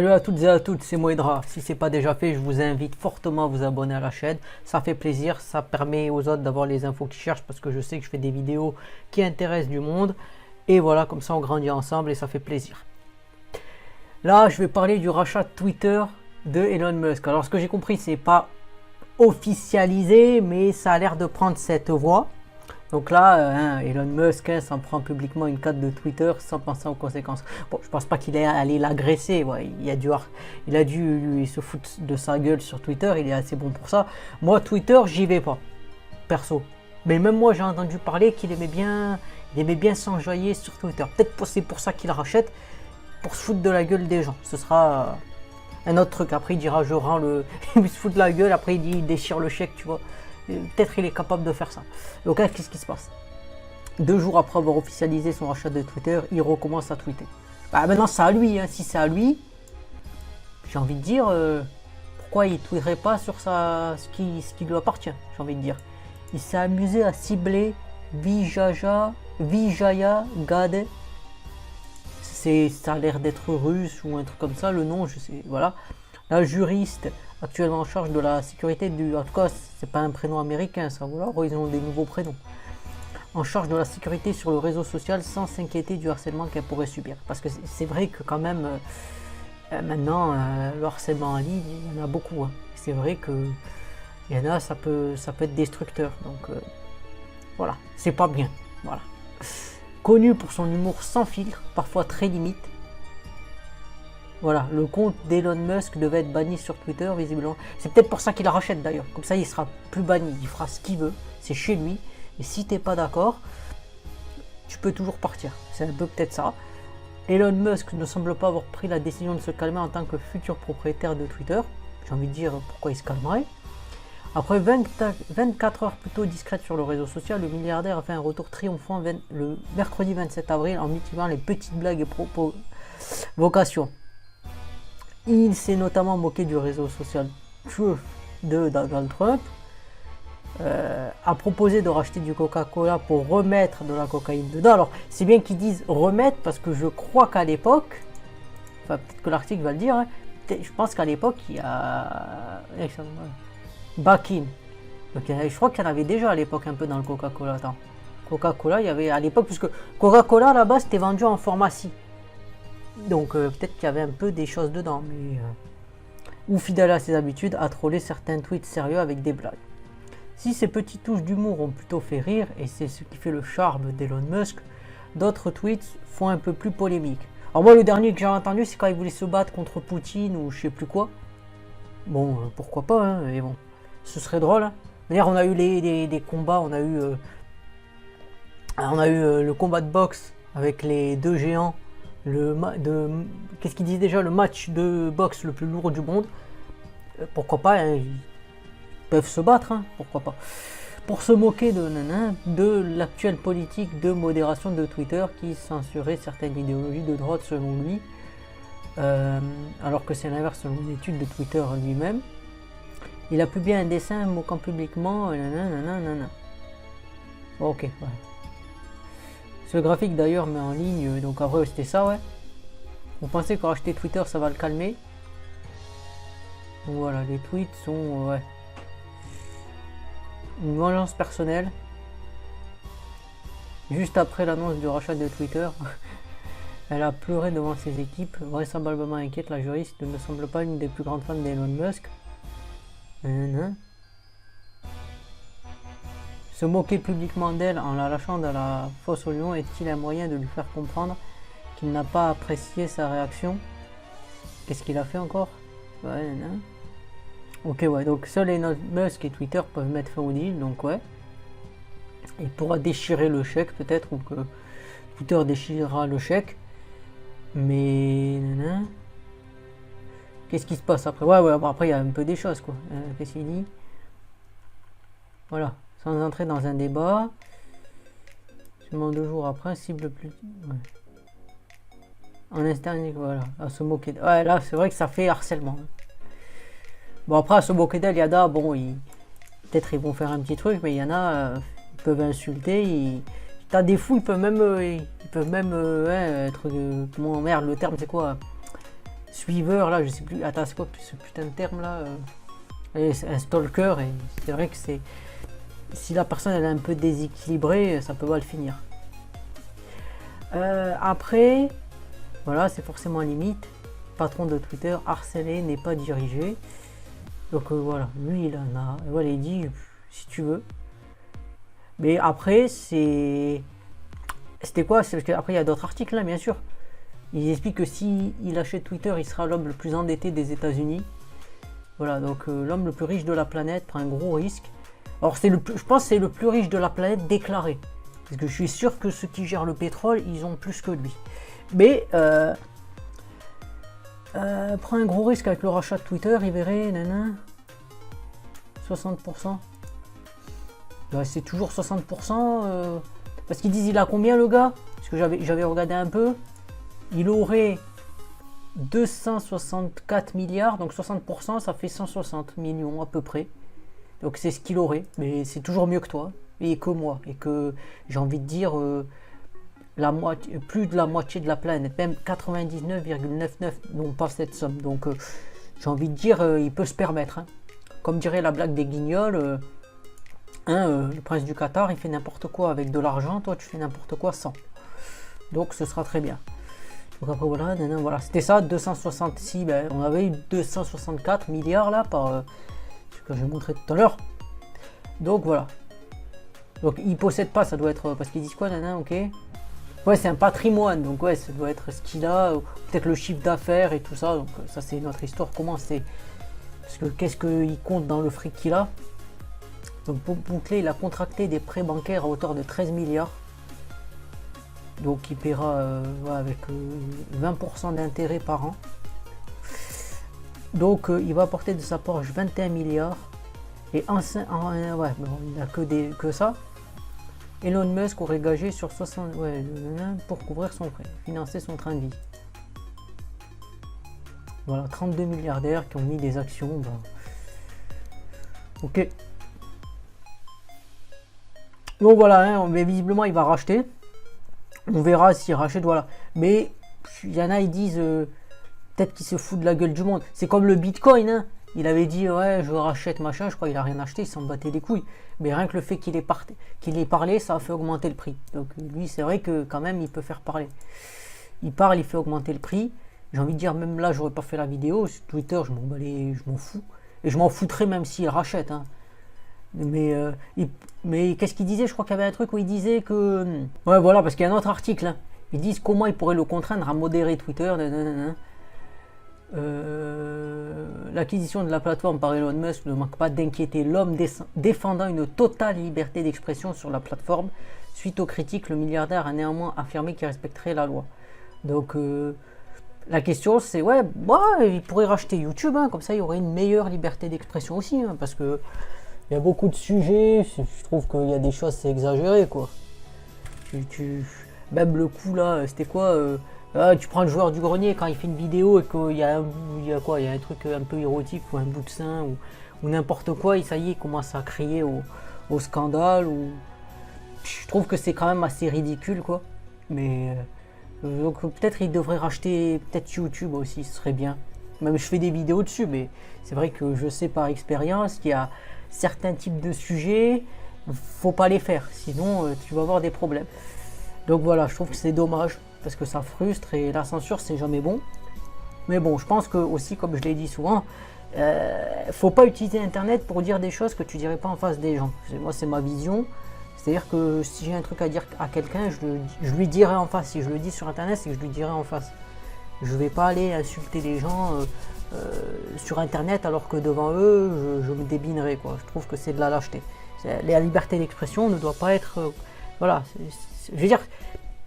Salut à toutes et à tous, c'est Moedra. Si ce n'est pas déjà fait, je vous invite fortement à vous abonner à la chaîne. Ça fait plaisir, ça permet aux autres d'avoir les infos qu'ils cherchent parce que je sais que je fais des vidéos qui intéressent du monde. Et voilà, comme ça on grandit ensemble et ça fait plaisir. Là, je vais parler du rachat de Twitter de Elon Musk. Alors ce que j'ai compris, c'est pas officialisé, mais ça a l'air de prendre cette voie. Donc là, Elon Musk s'en prend publiquement une carte de Twitter sans penser aux conséquences. Bon, je pense pas qu'il est allé l'agresser. Ouais, il a dû lui se foutre de sa gueule sur Twitter. Il est assez bon pour ça. Moi, Twitter, j'y vais pas, perso. Mais même moi, j'ai entendu parler qu'il aimait bien s'enjailler sur Twitter. Peut-être c'est pour ça qu'il rachète, pour se foutre de la gueule des gens. Ce sera un autre truc. Après, il dira je rends le, il se fout de la gueule. Après, il déchire le chèque, tu vois. Peut-être il est capable de faire ça. Donc là, qu'est-ce qui se passe? 2 jours après avoir officialisé son rachat de Twitter, il recommence à tweeter. Bah maintenant c'est à lui, hein. Si c'est à lui, j'ai envie de dire, pourquoi il ne tweeterait pas sur ce qui lui appartient, j'ai envie de dire. Il s'est amusé à cibler Vijaya Gade. Ça a l'air d'être russe ou un truc comme ça, le nom, je sais, voilà. La juriste actuellement en charge de la sécurité du... En tout cas, c'est pas un prénom américain, ça, voilà, ils ont des nouveaux prénoms. En charge de la sécurité sur le réseau social sans s'inquiéter du harcèlement qu'elle pourrait subir. Parce que c'est vrai que quand même, maintenant, le harcèlement en ligne, il y en a beaucoup. Hein. C'est vrai que il y en a, ça peut être destructeur. Donc voilà, c'est pas bien. Voilà. Connu pour son humour sans filtre, parfois très limite. Voilà, le compte d'Elon Musk devait être banni sur Twitter, visiblement. C'est peut-être pour ça qu'il la rachète d'ailleurs. Comme ça, il sera plus banni. Il fera ce qu'il veut. C'est chez lui. Et si t'es pas d'accord, tu peux toujours partir. C'est un peu peut-être ça. Elon Musk ne semble pas avoir pris la décision de se calmer en tant que futur propriétaire de Twitter. J'ai envie de dire pourquoi il se calmerait. Après 24 heures plutôt discrètes sur le réseau social, le milliardaire a fait un retour triomphant le mercredi 27 avril en multipliant les petites blagues et provocations. Il s'est notamment moqué du réseau social Truth de Donald Trump, a proposé de racheter du Coca-Cola pour remettre de la cocaïne dedans. Alors, c'est bien qu'ils disent remettre parce que je crois qu'à l'époque, enfin peut-être que l'article va le dire, hein, je pense qu'à l'époque, il y a... Back in. Donc, je crois qu'il y en avait déjà à l'époque un peu dans le Coca-Cola. Attends. Coca-Cola, il y avait à l'époque, puisque Coca-Cola là-bas c'était vendu en pharmacie. Donc peut-être qu'il y avait un peu des choses dedans, mais ou fidèle à ses habitudes, a trollé certains tweets sérieux avec des blagues. Si ces petites touches d'humour ont plutôt fait rire, et c'est ce qui fait le charme d'Elon Musk, d'autres tweets font un peu plus polémique. Alors moi le dernier que j'ai entendu c'est quand il voulait se battre contre Poutine ou je sais plus quoi. Bon pourquoi pas, hein, mais bon, ce serait drôle. Hein. D'ailleurs on a eu des combats, on a eu le combat de boxe avec les deux géants. Qu'est-ce qu'ils disent déjà, le match de boxe le plus lourd du monde. Pourquoi pas, hein, ils peuvent se battre, hein, pourquoi pas. Pour se moquer de l'actuelle politique de modération de Twitter qui censurait certaines idéologies de droite selon lui, alors que c'est l'inverse selon une étude de Twitter lui-même. Il a publié un dessin moquant publiquement. Ok, ouais. Ce graphique d'ailleurs met en ligne, donc après c'était ça, ouais. Vous pensez qu'en racheter Twitter ça va le calmer? Donc voilà, les tweets sont, ouais. Une vengeance personnelle. Juste après l'annonce du rachat de Twitter, elle a pleuré devant ses équipes, vraisemblablement inquiète. La juriste ne semble pas une des plus grandes fans d'Elon Musk. Se moquer publiquement d'elle en la lâchant dans la fosse au lion est-il un moyen de lui faire comprendre qu'il n'a pas apprécié sa réaction? Qu'est-ce qu'il a fait encore? Ouais, non. Ok, ouais, donc seul Elon Musk et Twitter peuvent mettre fin au deal, donc ouais. Il pourra déchirer le chèque peut-être, ou que Twitter déchirera le chèque. Mais... Qu'est-ce qui se passe après? Ouais, bon, après il y a un peu des choses, quoi. Qu'est-ce qu'il dit? Voilà. Sans entrer dans un débat, seulement 2 jours après, cible plus... Ouais. En interne, voilà, à se moquer d'elle. Ouais, là, c'est vrai que ça fait harcèlement. Bon, après, à se moquer d'elle, il y en a, bon, peut-être ils vont faire un petit truc, mais il y en a, ils peuvent insulter, t'as des fous, ils peuvent même être... comment, merde, le terme, c'est quoi? suiveur, là, je sais plus, attends, c'est quoi ce putain de terme là c'est un stalker, et c'est vrai que c'est... Si la personne elle est un peu déséquilibrée, ça peut mal finir. Après, voilà, c'est forcément limite. Patron de Twitter, harcelé n'est pas dirigé. Donc voilà, lui il en a. Voilà, il dit si tu veux. Mais après, c'était quoi? Parce qu'après, il y a d'autres articles là, bien sûr. Il explique que si il achète Twitter, il sera l'homme le plus endetté des États-Unis. Voilà, donc l'homme le plus riche de la planète prend un gros risque. Alors, je pense que c'est le plus riche de la planète déclaré. Parce que je suis sûr que ceux qui gèrent le pétrole, ils ont plus que lui. Mais, prend un gros risque avec le rachat de Twitter, il verrait, 60%. Ouais, c'est toujours 60%. Parce qu'ils disent, il a combien le gars? Parce que j'avais regardé un peu. Il aurait 264 milliards, donc 60%, ça fait 160 millions à peu près. Donc c'est ce qu'il aurait, mais c'est toujours mieux que toi et que moi. Et que j'ai envie de dire plus de la moitié de la planète, même 99,99 n'ont pas cette somme. Donc j'ai envie de dire, il peut se permettre. Hein. Comme dirait la blague des Guignols, le prince du Qatar, il fait n'importe quoi avec de l'argent, toi tu fais n'importe quoi sans. Donc ce sera très bien. Donc après voilà, c'était ça, 266, on avait eu 264 milliards là par ce que j'ai montré tout à l'heure. Donc voilà. Donc il possède pas, ça doit être parce qu'ils disent quoi, ok. Ouais, c'est un patrimoine, donc ouais, ça doit être ce qu'il a, peut-être le chiffre d'affaires et tout ça. Donc ça c'est notre histoire. Comment c'est? Parce que qu'est-ce qu'il compte dans le fric qu'il a? Donc pour boucler, il a contracté des prêts bancaires à hauteur de 13 milliards. Donc il paiera avec 20% d'intérêt par an. Donc il va apporter de sa poche 21 milliards. Et il n'a que ça. Elon Musk aurait gagé sur 60 pour couvrir son prêt, financer son train de vie. Voilà, 32 milliardaires qui ont mis des actions. Ok. Donc voilà, mais visiblement il va racheter. On verra s'il rachète, voilà. Mais il y en a, ils disent peut-être qu'il se fout de la gueule du monde. C'est comme le Bitcoin, hein. Il avait dit ouais je rachète machin, je crois qu'il a rien acheté, il s'en battait les couilles. Mais rien que le fait qu'il ait parlé, ça a fait augmenter le prix. Donc lui c'est vrai que quand même il peut faire parler. Il parle, il fait augmenter le prix. J'ai envie de dire même là j'aurais pas fait la vidéo, sur Twitter je m'en fous. Et je m'en foutrais même s'il rachète. Hein. Mais qu'est-ce qu'il disait? Je crois qu'il y avait un truc où il disait que... Ouais voilà, parce qu'il y a un autre article. Hein. Ils disent comment ils pourraient le contraindre à modérer Twitter. L'acquisition de la plateforme par Elon Musk ne manque pas d'inquiéter l'homme défendant une totale liberté d'expression sur la plateforme. Suite aux critiques, le milliardaire a néanmoins affirmé qu'il respecterait la loi. Donc la question c'est il pourrait racheter YouTube, hein, comme ça il y aurait une meilleure liberté d'expression aussi, hein, parce que il y a beaucoup de sujets, je trouve qu'il y a des choses c'est exagéré quoi. Même le coup là, c'était quoi tu prends le joueur du grenier quand il fait une vidéo et qu'il y a un truc un peu érotique ou un bout de sein ou n'importe quoi, et ça y est, il commence à crier au scandale. Je trouve que c'est quand même assez ridicule quoi. Mais donc peut-être il devrait racheter peut-être YouTube aussi, ce serait bien. Même je fais des vidéos dessus, mais c'est vrai que je sais par expérience qu'il y a certains types de sujets, faut pas les faire, sinon tu vas avoir des problèmes. Donc voilà, je trouve que c'est dommage. Parce que ça frustre et la censure c'est jamais bon. Mais bon, je pense que aussi, comme je l'ai dit souvent, faut pas utiliser internet pour dire des choses que tu dirais pas en face des gens. Moi c'est ma vision. C'est-à-dire que si j'ai un truc à dire à quelqu'un, je lui dirai en face. Si je le dis sur internet, c'est que je lui dirai en face. Je vais pas aller insulter les gens sur internet alors que devant eux je me débinerai quoi. Je trouve que c'est de la lâcheté. La liberté d'expression ne doit pas être voilà. Je veux dire,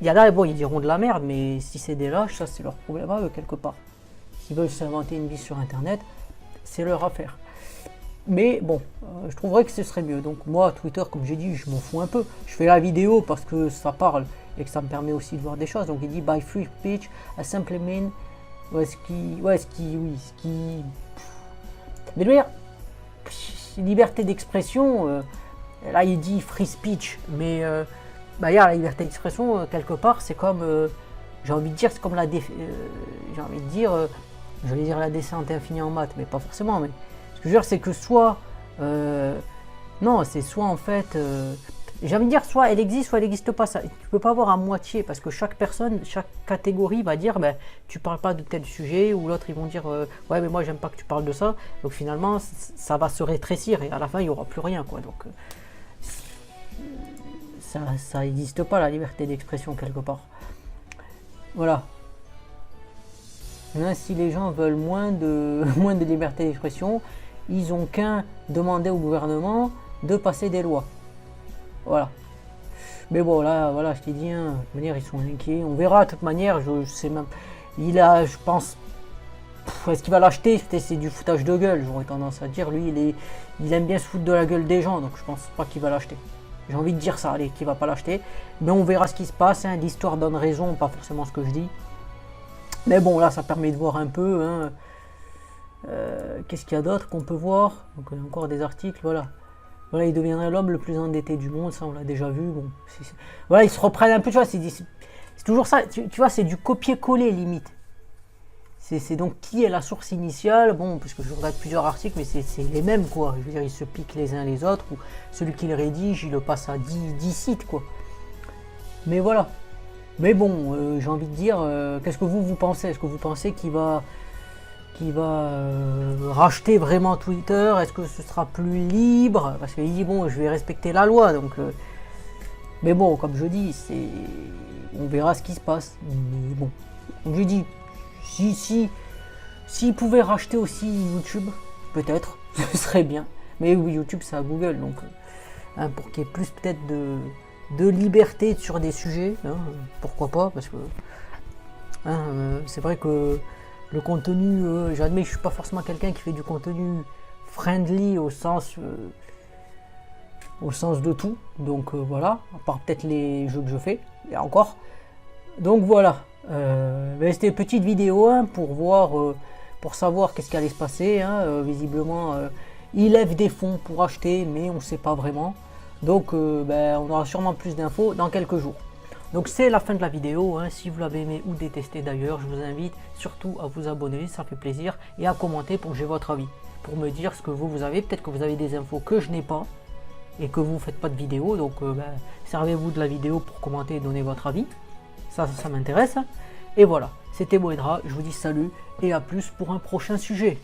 il y a là, ils diront de la merde, mais si c'est des lâches, ça c'est leur problème à eux quelque part. S'ils veulent s'inventer une vie sur internet, c'est leur affaire. Mais bon, je trouverais que ce serait mieux. Donc moi, Twitter, comme j'ai dit, je m'en fous un peu. Je fais la vidéo parce que ça parle et que ça me permet aussi de voir des choses. Donc il dit by free speech, I simply mean, mais dire, liberté d'expression, là il dit free speech, mais la liberté d'expression quelque part c'est comme j'ai envie de dire c'est comme j'ai envie de dire j'allais dire la descente infinie en maths, mais pas forcément. Mais ce que je veux dire, c'est que soit, non, c'est soit en fait, j'ai envie de dire, soit elle existe, soit elle n'existe pas. Ça, tu peux pas avoir à moitié, parce que chaque personne, chaque catégorie va dire, ben, tu parles pas de tel sujet, ou l'autre ils vont dire, ouais, mais moi j'aime pas que tu parles de ça. Donc finalement, ça va se rétrécir et à la fin il y aura plus rien, quoi. Donc ça n'existe pas la liberté d'expression quelque part. Voilà. Maintenant, si les gens veulent moins de liberté d'expression, ils ont qu'à demander au gouvernement de passer des lois. Voilà. Mais bon, là, voilà, je t'ai dit, hein, de toute manière, ils sont inquiets. On verra, de toute manière, je sais même. Il a, je pense. Est-ce qu'il va l'acheter? C'est du foutage de gueule, j'aurais tendance à dire. Lui, il aime bien se foutre de la gueule des gens, donc je pense pas qu'il va l'acheter. J'ai envie de dire ça, allez, qu'il va pas l'acheter. Mais on verra ce qui se passe. Hein. L'histoire donne raison, pas forcément ce que je dis. Mais bon, là, ça permet de voir un peu. Hein, qu'est-ce qu'il y a d'autre qu'on peut voir? Donc, il y a encore des articles, voilà. Voilà, il deviendrait l'homme le plus endetté du monde, ça on l'a déjà vu. Bon, voilà, ils se reprennent un peu, tu vois, c'est toujours ça, tu vois, c'est du copier-coller limite. C'est donc qui est la source initiale, bon, parce que je regarde plusieurs articles, mais c'est les mêmes, quoi. Je veux dire, ils se piquent les uns les autres, ou celui qui le rédige, il le passe à 10 sites, quoi. Mais voilà. Mais bon, j'ai envie de dire, qu'est-ce que vous pensez? Est-ce que vous pensez qu'il va racheter vraiment Twitter? Est-ce que ce sera plus libre? Parce qu'il dit bon, je vais respecter la loi, donc mais bon, comme je dis, on verra ce qui se passe. Mais bon, comme je dis, s'il pouvait racheter aussi YouTube, peut-être, ce serait bien. Mais oui, YouTube c'est à Google, donc hein, pour qu'il y ait plus peut-être de liberté sur des sujets, hein, pourquoi pas, parce que hein, c'est vrai que le contenu, j'admets que je suis pas forcément quelqu'un qui fait du contenu friendly au sens de tout. Donc voilà, à part peut-être les jeux que je fais, et encore. Donc voilà, c'était une petite vidéo hein, pour voir, pour savoir qu'est-ce qui allait se passer. Hein, visiblement, il lève des fonds pour acheter, mais on ne sait pas vraiment. Donc on aura sûrement plus d'infos dans quelques jours. Donc c'est la fin de la vidéo, hein. Si vous l'avez aimé ou détesté d'ailleurs, je vous invite surtout à vous abonner, ça fait plaisir, et à commenter pour que j'ai votre avis, pour me dire ce que vous avez, peut-être que vous avez des infos que je n'ai pas, et que vous ne faites pas de vidéo, donc servez-vous de la vidéo pour commenter et donner votre avis, ça m'intéresse, et voilà, c'était Moedra, je vous dis salut, et à plus pour un prochain sujet.